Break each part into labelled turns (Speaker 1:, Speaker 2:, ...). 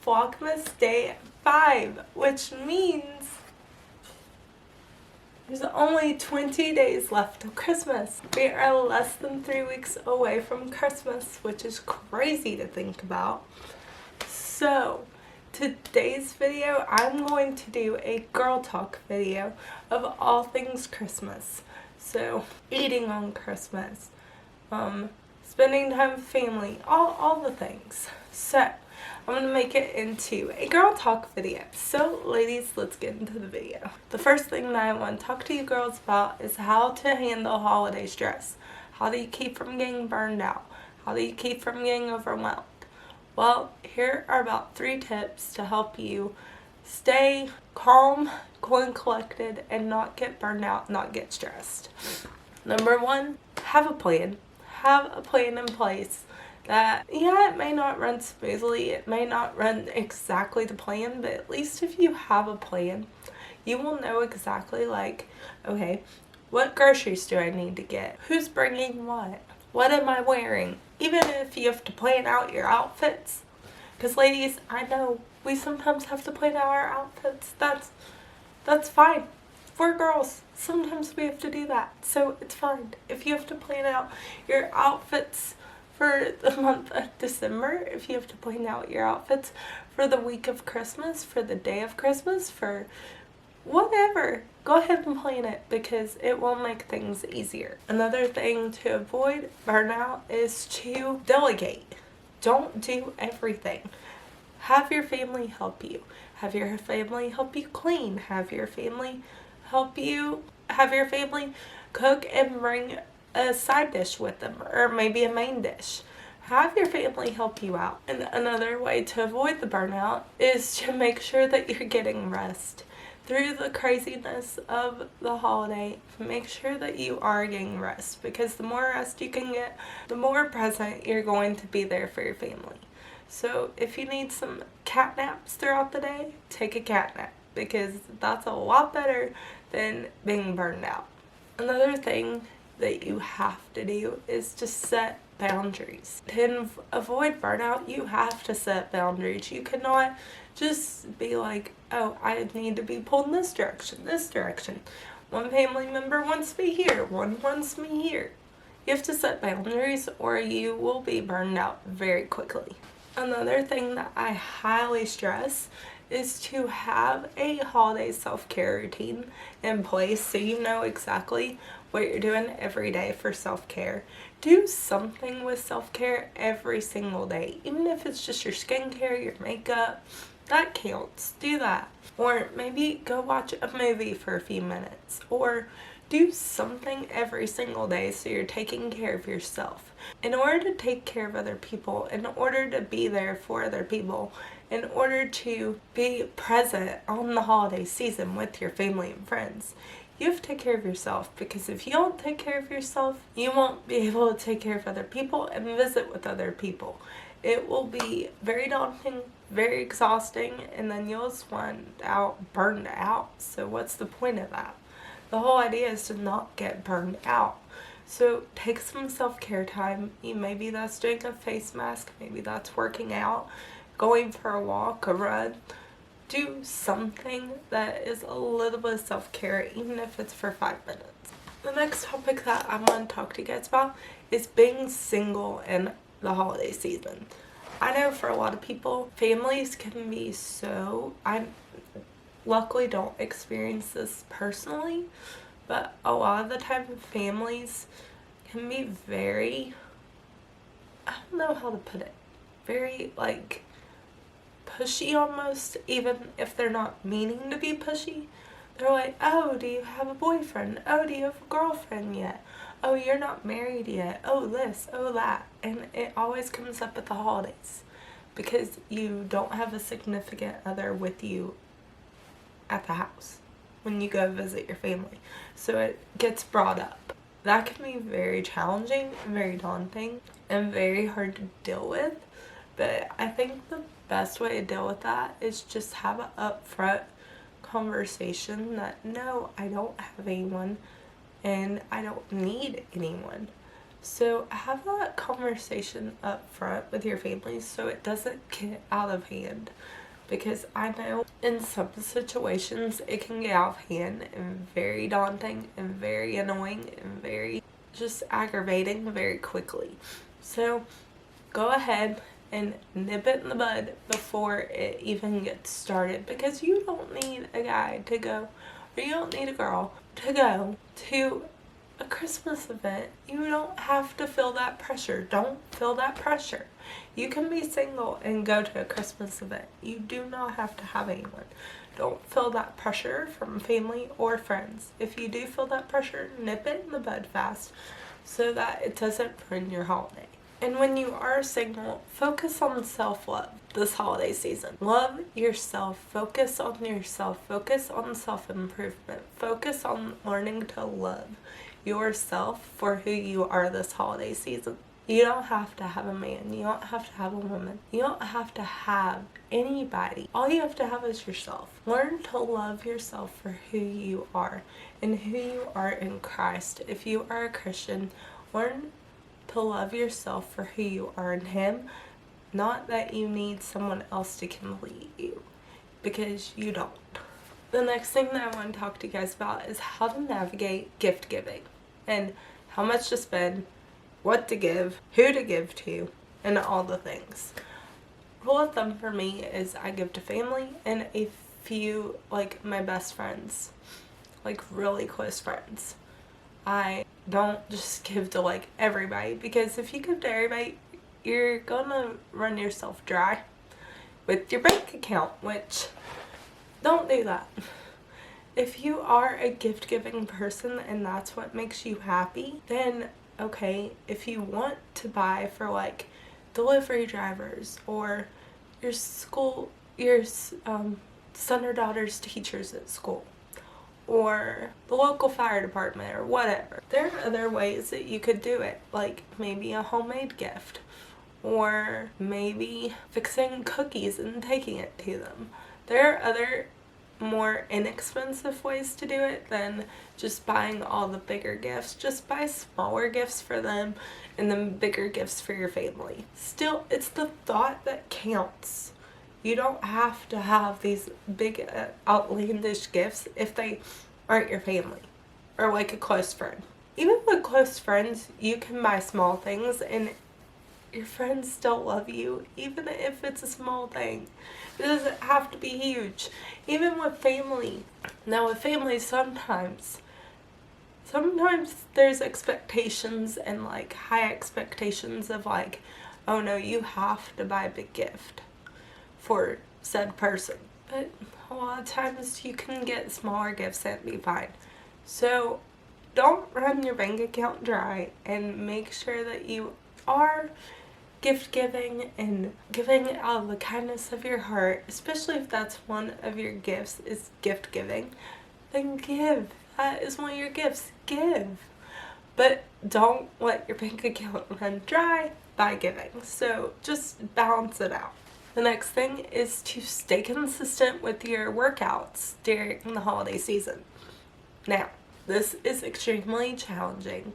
Speaker 1: Vlogmas Day 5, which means there's only 20 days left of Christmas. We are less than 3 weeks away from Christmas, which is crazy to think about. So, today's video, I'm going to do a girl talk video of all things Christmas. So, eating on Christmas, spending time with family, all the things. So, I'm going to make it into a girl talk video. So, ladies, let's get into the video. The first thing that I want to talk to you girls about is how to handle holiday stress. How do you keep from getting burned out? How do you keep from getting overwhelmed? Well, here are about 3 tips to help you stay calm, cool and collected, and not get burned out, not get stressed. Number 1, have a plan. Have a plan in place that, yeah, it may not run smoothly, it may not run exactly the plan, but at least if you have a plan, you will know exactly, like, okay, what groceries do I need to get? Who's bringing what? What am I wearing? Even if you have to plan out your outfits, because ladies, I know we sometimes have to plan out our outfits. That's fine. We're girls. Sometimes we have to do that, so it's fine. If you have to plan out your outfits for the month of December, if you have to plan out your outfits for the week of Christmas, for the day of Christmas, for whatever, go ahead and plan it because it will make things easier. Another thing to avoid burnout is to delegate. Don't do everything. Have your family help you. Have your family help you clean. Have your family cook and bring a side dish with them, or maybe a main dish. Have your family help you out. And another way to avoid the burnout is to make sure that you're getting rest. Through the craziness of the holiday, make sure that you are getting rest, because the more rest you can get, the more present you're going to be there for your family. So if you need some cat naps throughout the day, take a cat nap, because that's a lot better than being burned out. Another thing that you have to do is to set boundaries. To avoid burnout, you have to set boundaries. You cannot just be like, oh, I need to be pulled in this direction. One family member wants me here, one wants me here. You have to set boundaries or you will be burned out very quickly. Another thing that I highly stress is to have a holiday self-care routine in place so you know exactly what you're doing every day for self-care. Do something with self-care every single day, even if it's just your skincare, your makeup, that counts. Do that. Or maybe go watch a movie for a few minutes, or do something every single day so you're taking care of yourself. In order to take care of other people, in order to be there for other people, in order to be present on the holiday season with your family and friends, you have to take care of yourself, because if you don't take care of yourself, you won't be able to take care of other people and visit with other people. It will be very daunting, very exhausting, and then you'll just burned out. So what's the point of that? The whole idea is to not get burned out. So take some self-care time. Maybe that's doing a face mask, maybe that's working out, going for a walk, a run. Do something that is a little bit of self-care, even if it's for 5 minutes. The next topic that I want to talk to you guys about is being single in the holiday season. I know for a lot of people, families can be I luckily don't experience this personally, but a lot of the time families can be very, I don't know how to put it, very like pushy almost, even if they're not meaning to be pushy. They're like, oh, do you have a boyfriend? Oh, do you have a girlfriend yet? Oh, you're not married yet. Oh, this, oh, that. And it always comes up at the holidays because you don't have a significant other with you at the house when you go visit your family. So it gets brought up. That can be very challenging, very daunting, and very hard to deal with. But I think the best way to deal with that is just have an upfront conversation that, no, I don't have anyone and I don't need anyone. So have that conversation up front with your family so it doesn't get out of hand. Because I know in some situations it can get out of hand and very daunting and very annoying and very just aggravating very quickly. So go ahead and nip it in the bud before it even gets started, because you don't need a guy to go, or you don't need a girl to go to a Christmas event. You don't have to feel that pressure. Don't feel that pressure. You can be single and go to a Christmas event. You do not have to have anyone. Don't feel that pressure from family or friends. If you do feel that pressure, nip it in the bud fast so that it doesn't ruin your holiday. And when you are single, focus on self-love this holiday season. Love yourself. Focus on yourself. Focus on self-improvement. Focus on learning to love yourself for who you are this holiday season. You don't have to have a man. You don't have to have a woman. You don't have to have anybody. All you have to have is yourself. Learn to love yourself for who you are and who you are in Christ. If you are a Christian, learn to love yourself for who you are in Him, not that you need someone else to complete you, because you don't. The next thing that I want to talk to you guys about is how to navigate gift giving and how much to spend, what to give, who to give to, and all the things. Rule of thumb for me is I give to family and a few, like, my best friends, like really close friends. I don't just give to like everybody, because if you give to everybody, you're gonna run yourself dry with your bank account, which, don't do that. If you are a gift giving person and that's what makes you happy, then okay, if you want to buy for like delivery drivers or your school, your son or daughter's teachers at school, or the local fire department or whatever, there are other ways that you could do it, like maybe a homemade gift, or maybe fixing cookies and taking it to them. There are other more inexpensive ways to do it than just buying all the bigger gifts. Just buy smaller gifts for them and then bigger gifts for your family. Still, it's the thought that counts. You don't have to have these big outlandish gifts if they aren't your family or like a close friend. Even with close friends, you can buy small things and your friends still love you, even if it's a small thing. It doesn't have to be huge. Even with family. Now with family, sometimes there's expectations and like high expectations of like, oh no, you have to buy a big gift for said person. But a lot of times you can get smaller gifts and be fine. So don't run your bank account dry, and make sure that you are gift giving and giving out of the kindness of your heart, especially if that's one of your gifts is gift giving. Then give. That is one of your gifts. Give. But don't let your bank account run dry by giving. So just balance it out. The next thing is to stay consistent with your workouts during the holiday season. Now, this is extremely challenging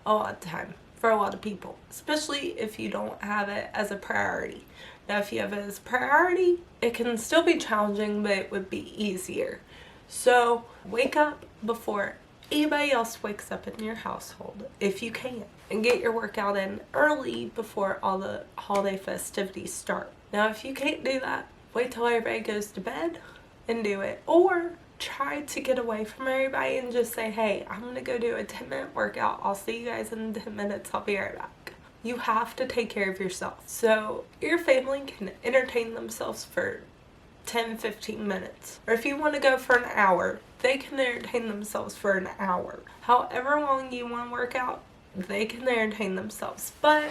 Speaker 1: a lot of the time for a lot of people, especially if you don't have it as a priority. Now, if you have it as a priority, it can still be challenging, but it would be easier. So wake up before anybody else wakes up in your household, if you can, and get your workout in early before all the holiday festivities start. Now, if you can't do that, wait till everybody goes to bed and do it, or try to get away from everybody and just say, hey, I'm gonna go do a 10-minute workout. I'll see you guys in 10 minutes. I'll be right back. You have to take care of yourself. So your family can entertain themselves for 10-15 minutes. Or if you want to go for an hour, they can entertain themselves for an hour. However long you want to work out, they can entertain themselves. But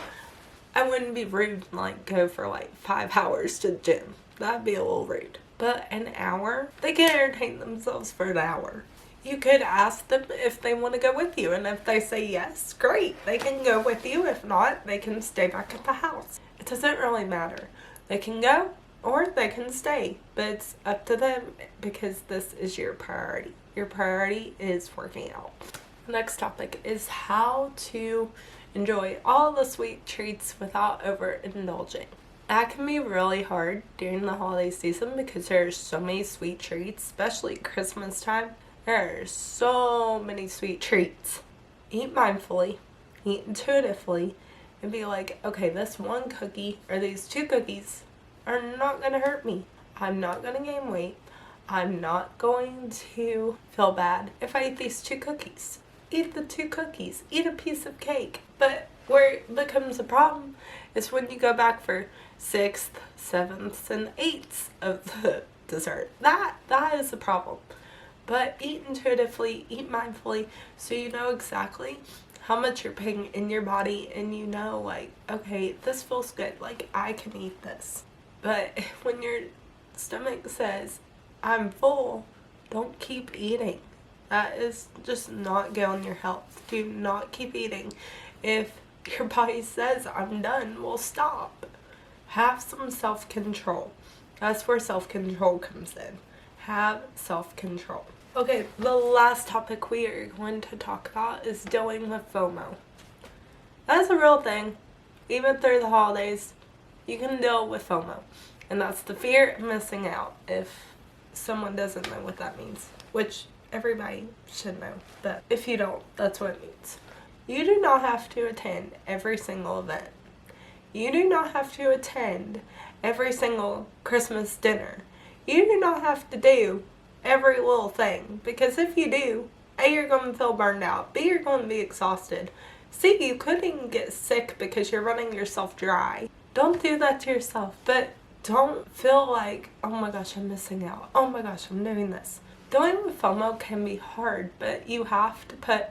Speaker 1: I wouldn't be rude and like go for like 5 hours to the gym. That'd be a little rude. But an hour, they can entertain themselves for an hour. You could ask them if they want to go with you, and if they say yes, great, they can go with you. If not, they can stay back at the house. It doesn't really matter. They can go or they can stay, but it's up to them, because this is your priority. Your priority is working out. The next topic is how to enjoy all the sweet treats without overindulging. That can be really hard during the holiday season because there's so many sweet treats, especially Christmas time. There are so many sweet treats. Eat mindfully, eat intuitively, and be like, okay, this one cookie or these 2 cookies are not going to hurt me. I'm not going to gain weight. I'm not going to feel bad if I eat these 2 cookies. Eat the 2 cookies. Eat a piece of cake. But where it becomes a problem is when you go back for 6th, 7th, and 8th of the dessert. That is a problem. But eat intuitively, eat mindfully, so you know exactly how much you're putting in your body, and you know, like, okay, this feels good, like, I can eat this. But when your stomach says, I'm full, don't keep eating. That is just not good on your health. Do not keep eating. If your body says, I'm done, well, stop. Have some self-control. That's where self-control comes in. Have self-control. Okay, the last topic we are going to talk about is dealing with FOMO. That's a real thing. Even through the holidays, you can deal with FOMO. And that's the fear of missing out, if someone doesn't know what that means. Which everybody should know. But if you don't, that's what it means. You do not have to attend every single event. You do not have to attend every single Christmas dinner. You do not have to do every little thing, because if you do, A, you're going to feel burned out, B, you're going to be exhausted, C, you could even get sick because you're running yourself dry. Don't do that to yourself, but don't feel like, oh my gosh, I'm missing out, oh my gosh, I'm doing this. Dealing with FOMO can be hard, but you have to put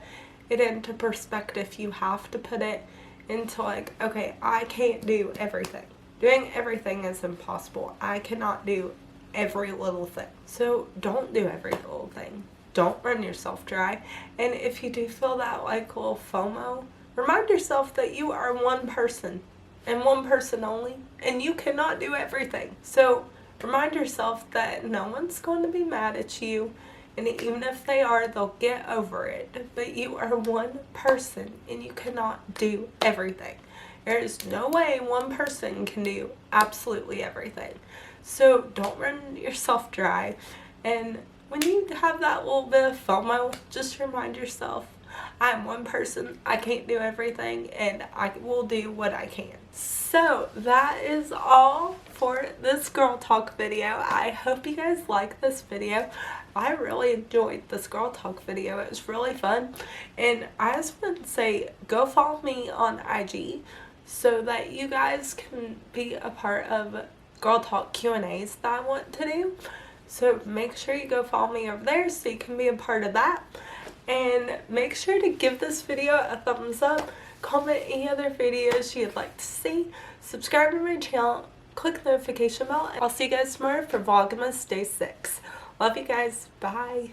Speaker 1: it into perspective. You have to put it into like, okay, I can't do everything. Doing everything is impossible. I cannot do every little thing. So don't do every little thing. Don't run yourself dry. And if you do feel that like little FOMO, remind yourself that you are one person and one person only, and you cannot do everything. So remind yourself that no one's going to be mad at you, and even if they are, they'll get over it. But you are one person and you cannot do everything. There is no way one person can do absolutely everything. So don't run yourself dry. And when you have that little bit of FOMO, just remind yourself, I'm one person, I can't do everything, and I will do what I can. So that is all for this girl talk video. I hope you guys like this video. I really enjoyed this girl talk video. It was really fun. And I just want to say, go follow me on IG so that you guys can be a part of Girl Talk Q&As that I want to do. So make sure you go follow me over there so you can be a part of that. And make sure to give this video a thumbs up. Comment any other videos you'd like to see. Subscribe to my channel. Click the notification bell. I'll see you guys tomorrow for Vlogmas Day 6. Love you guys. Bye.